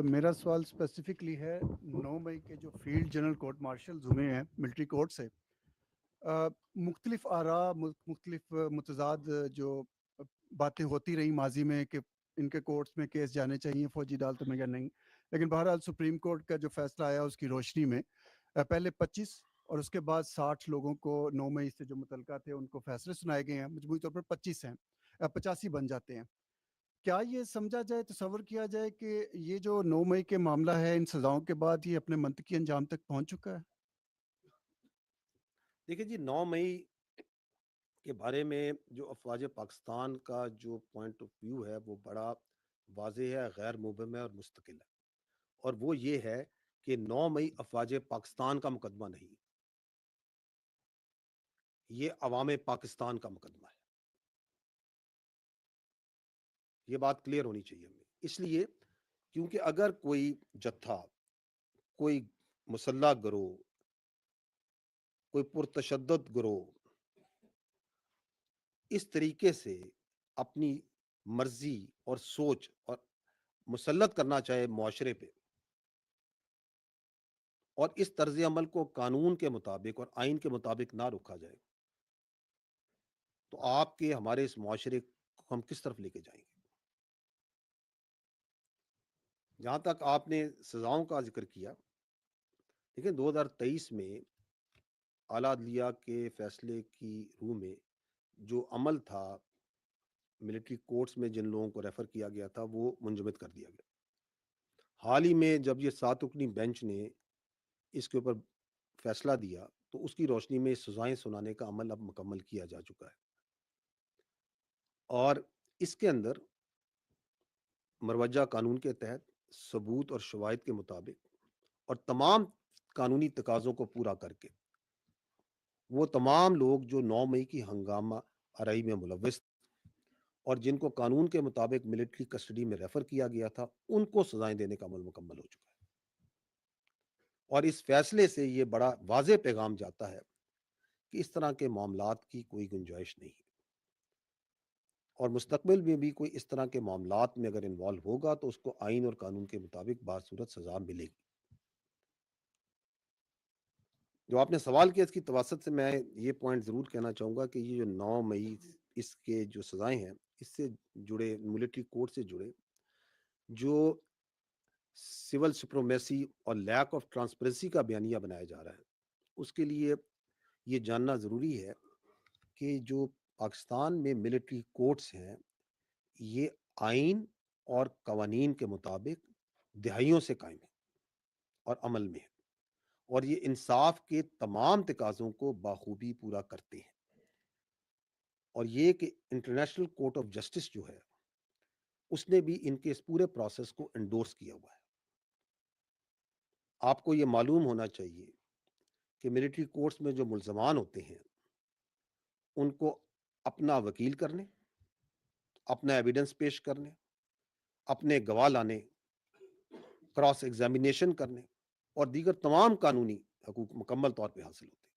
میرا سوال اسپیسیفکلی ہے 9 مئی کے جو فیلڈ جنرل کورٹ مارشلز ہوئے ہیں ملٹری کورٹ سے، مختلف آراء، مختلف متضاد جو باتیں ہوتی رہیں ماضی میں کہ ان کے کورٹس میں کیس جانے چاہیے فوجی عدالتوں میں یا نہیں، لیکن بہرحال سپریم کورٹ کا جو فیصلہ آیا اس کی روشنی میں پہلے 25 اور اس کے بعد 60 لوگوں کو 9 مئی سے جو متعلقہ تھے ان کو فیصلے سنائے گئے ہیں، مجموعی طور پر 25 ہیں، 85 بن جاتے ہیں۔ کیا یہ سمجھا جائے، تصور کیا جائے کہ یہ جو 9 مئی کے معاملہ ہے ان سزاؤں کے بعد یہ اپنے منطقی انجام تک پہنچ چکا ہے؟ دیکھیں جی، 9 مئی کے بارے میں جو افواج پاکستان کا جو پوائنٹ آف ویو ہے وہ بڑا واضح ہے، غیر مبہم ہے اور مستقل ہے، اور وہ یہ ہے کہ 9 مئی افواج پاکستان کا مقدمہ نہیں، یہ عوام پاکستان کا مقدمہ ہے۔ یہ بات کلیئر ہونی چاہیے ہمیں، اس لیے کیونکہ اگر کوئی جتھا، کوئی مسلح گروہ، کوئی پرتشدد گروہ اس طریقے سے اپنی مرضی اور سوچ اور مسلط کرنا چاہے معاشرے پہ، اور اس طرز عمل کو قانون کے مطابق اور آئین کے مطابق نہ روکا جائے، تو آپ کے ہمارے اس معاشرے کو ہم کس طرف لے کے جائیں گے؟ جہاں تک آپ نے سزاؤں کا ذکر کیا، دیکھیں 2023 میں اعلیٰ عدلیہ کے فیصلے کی روح میں جو عمل تھا ملٹری کورٹس میں جن لوگوں کو ریفر کیا گیا تھا وہ منجمد کر دیا گیا۔ حال ہی میں جب یہ 7 رکنی بینچ نے اس کے اوپر فیصلہ دیا تو اس کی روشنی میں سزائیں سنانے کا عمل اب مکمل کیا جا چکا ہے، اور اس کے اندر مروجہ قانون کے تحت ثبوت اور شواہد کے مطابق اور تمام قانونی تقاضوں کو پورا کر کے وہ تمام لوگ جو 9 مئی کی ہنگامہ آرائی میں ملوث اور جن کو قانون کے مطابق ملٹری کسٹڈی میں ریفر کیا گیا تھا ان کو سزائیں دینے کا عمل مکمل ہو چکا ہے، اور اس فیصلے سے یہ بڑا واضح پیغام جاتا ہے کہ اس طرح کے معاملات کی کوئی گنجائش نہیں ہے، اور مستقبل میں بھی کوئی اس طرح کے معاملات میں اگر انوالو ہوگا تو اس کو آئین اور قانون کے مطابق باصورت سزا ملے گی۔ جو آپ نے سوال کیا اس کی تواسط سے میں یہ پوائنٹ ضرور کہنا چاہوں گا کہ یہ جو 9 مئی اس کے جو سزائیں ہیں اس سے جڑے ملٹری کورٹ سے جڑے جو سول سپرومیسی اور لیک آف ٹرانسپیرنسی کا بیانیہ بنایا جا رہا ہے، اس کے لیے یہ جاننا ضروری ہے کہ جو پاکستان میں ملٹری کورٹس ہیں یہ آئین اور قوانین کے مطابق دہائیوں سے قائم ہے اور عمل میں ہے، اور یہ انصاف کے تمام تقاضوں کو بخوبی پورا کرتے ہیں، اور یہ کہ انٹرنیشنل کورٹ آف جسٹس جو ہے اس نے بھی ان کے اس پورے پروسیس کو انڈورس کیا ہوا ہے۔ آپ کو یہ معلوم ہونا چاہیے کہ ملٹری کورٹس میں جو ملزمان ہوتے ہیں ان کو اپنا وکیل کرنے، اپنا ایویڈنس پیش کرنے، اپنے گواہ لانے، کراس ایگزامینیشن کرنے اور دیگر تمام قانونی حقوق مکمل طور پہ حاصل ہوتے ہیں،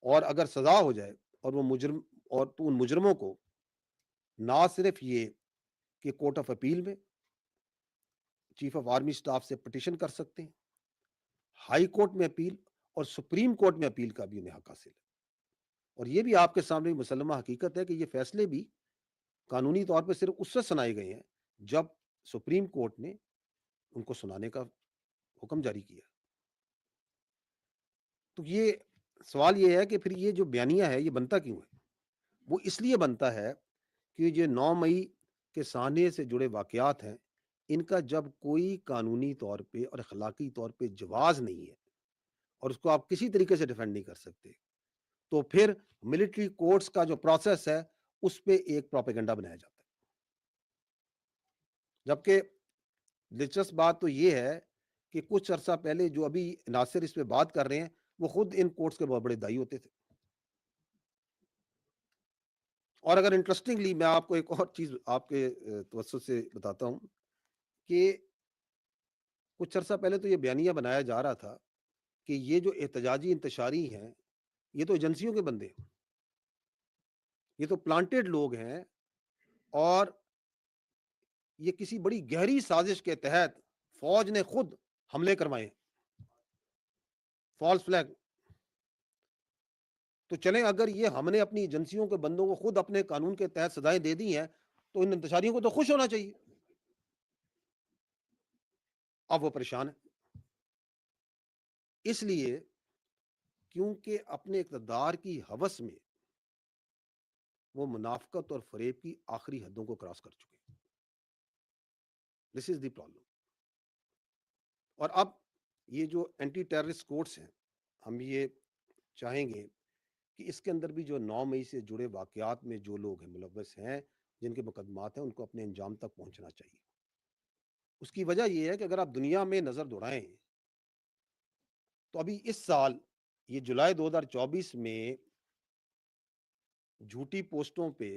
اور اگر سزا ہو جائے اور وہ مجرم اور تو ان مجرموں کو نہ صرف یہ کہ کورٹ آف اپیل میں چیف آف آرمی سٹاف سے پٹیشن کر سکتے ہیں، ہائی کورٹ میں اپیل اور سپریم کورٹ میں اپیل کا بھی انہیں حق حاصل ہے، اور یہ بھی آپ کے سامنے مسلمہ حقیقت ہے کہ یہ فیصلے بھی قانونی طور پہ صرف اس سے سنائے گئے ہیں جب سپریم کورٹ نے ان کو سنانے کا حکم جاری کیا۔ تو یہ سوال یہ ہے کہ پھر یہ جو بیانیہ ہے یہ بنتا کیوں ہے؟ وہ اس لیے بنتا ہے کہ یہ 9 مئی کے سانے سے جڑے واقعات ہیں، ان کا جب کوئی قانونی طور پہ اور اخلاقی طور پہ جواز نہیں ہے اور اس کو آپ کسی طریقے سے ڈیفینڈ نہیں کر سکتے، تو پھر ملٹری کورٹس کا جو پروسیس ہے اس پہ ایک پروپیگنڈا بنایا جاتا ہے۔ جبکہ دلچسپ بات تو یہ ہے کہ کچھ عرصہ پہلے جو ابھی ناصر اس پہ بات کر رہے ہیں وہ خود ان کورٹس کے بہت بڑے دائی ہوتے تھے۔ اور اگر انٹرسٹنگلی میں آپ کو ایک اور چیز آپ کے توسط سے بتاتا ہوں کہ کچھ عرصہ پہلے تو یہ بیانیہ بنایا جا رہا تھا کہ یہ جو احتجاجی انتشاری ہیں یہ تو ایجنسیوں کے بندے ہیں، یہ تو پلانٹڈ لوگ ہیں، اور یہ کسی بڑی گہری سازش کے تحت فوج نے خود حملے کروائے، فالس فلیگ. تو چلیں اگر یہ ہم نے اپنی ایجنسیوں کے بندوں کو خود اپنے قانون کے تحت سزائیں دے دی ہیں تو ان انتشاریوں کو تو خوش ہونا چاہیے. اب وہ پریشان ہے، اس لیے کیونکہ اپنے اقتدار کی ہوس میں وہ منافقت اور فریب کی آخری حدوں کو کراس کر چکے. دس از دی پرابلم. اور اب یہ جو اینٹی ٹیررسٹ کورٹس ہیں، ہم یہ چاہیں گے کہ اس کے اندر بھی جو 9 مئی سے جڑے واقعات میں جو لوگ ہیں ملوث ہیں، جن کے مقدمات ہیں، ان کو اپنے انجام تک پہنچنا چاہیے. اس کی وجہ یہ ہے کہ اگر آپ دنیا میں نظر دوڑائیں تو ابھی اس سال یہ جولائی 2024 میں جھوٹی پوسٹوں پہ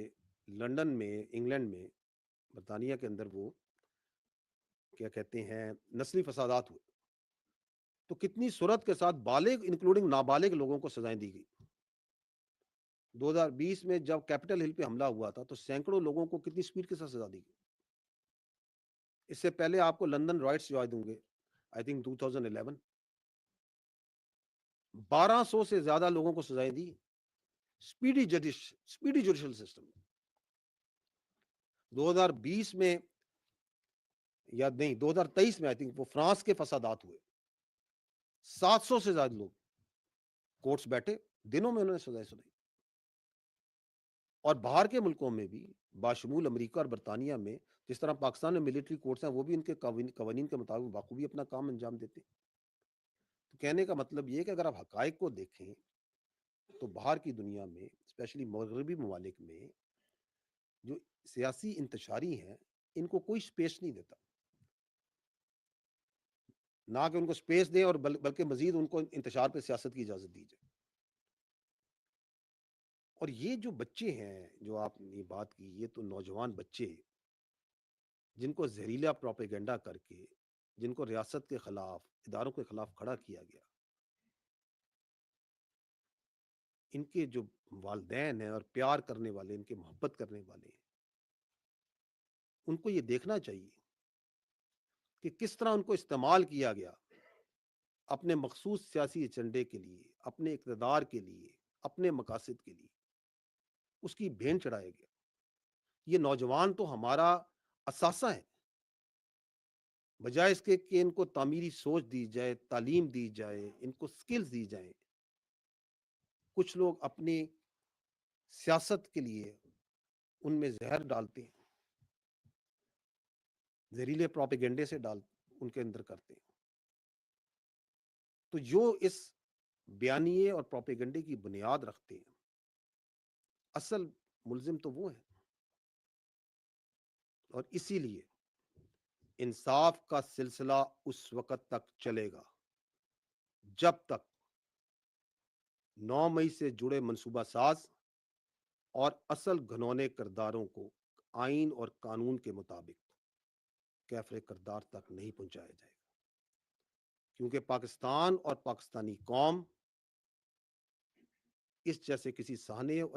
لندن میں، انگلینڈ میں، برطانیہ کے اندر وہ کیا کہتے ہیں نسلی فسادات ہوئے، تو کتنی صورت کے ساتھ بالغ انکلوڈنگ نابالغ لوگوں کو سزائیں دی گئی. 2020 میں جب کیپٹل ہل پہ حملہ ہوا تھا تو سینکڑوں لوگوں کو کتنی سپیڈ کے ساتھ سزا دی گئی. اس سے پہلے آپ کو لندن رائٹس یاد ہوں گے، آئی تھنک 2011 1200 سے زیادہ لوگوں کو سزائیں دی. Speedy judicial system. 2020 میں یا نہیں 2023 میں آئی تھنک وہ فرانس کے فسادات ہوئے، 700 سے زیادہ لوگ کورٹس بیٹھے، دنوں میں انہوں نے سزائیں سنائی. اور باہر کے ملکوں میں بھی باشمول امریکہ اور برطانیہ میں جس طرح پاکستان میں ملٹری کورٹس ہیں، وہ بھی ان کے قوانین کے مطابق بخوبی اپنا کام انجام دیتے. تو کہنے کا مطلب یہ کہ اگر آپ حقائق کو دیکھیں تو باہر کی دنیا میں اسپیشلی مغربی ممالک میں جو سیاسی انتشاری ہیں ان کو کوئی سپیس نہیں دیتا، نہ کہ ان کو سپیس دیں اور بلکہ مزید ان کو انتشار پہ سیاست کی اجازت دی جائے. اور یہ جو بچے ہیں جو آپ نے بات کی، یہ تو نوجوان بچے جن کو زہریلا پروپیگنڈا کر کے، جن کو ریاست کے خلاف، اداروں کے خلاف کھڑا کیا گیا، ان کے جو والدین ہیں اور پیار کرنے والے، ان کے محبت کرنے والے ہیں، ان کو یہ دیکھنا چاہیے کہ کس طرح ان کو استعمال کیا گیا اپنے مخصوص سیاسی ایجنڈے کے لیے، اپنے اقتدار کے لیے، اپنے مقاصد کے لیے. اس کی بھین چڑھایا گیا. یہ نوجوان تو ہمارا اثاثہ ہے، بجائے اس کے کہ ان کو تعمیری سوچ دی جائے، تعلیم دی جائے، ان کو سکلز دی جائیں، کچھ لوگ اپنی سیاست کے لیے ان میں زہر ڈالتے ہیں، زہریلے پروپیگنڈے سے ان کے اندر کرتے ہیں. تو جو اس بیانیے اور پروپیگنڈے کی بنیاد رکھتے ہیں، اصل ملزم تو وہ ہیں. اور اسی لیے انصاف کا سلسلہ اس وقت تک چلے گا جب تک 9 مئی سے جڑے منصوبہ ساز اور اصل گھنونے کرداروں کو آئین اور قانون کے مطابق کیفر کردار تک نہیں پہنچایا جائے گا. کیونکہ پاکستان اور پاکستانی قوم اس جیسے کسی سہانے اور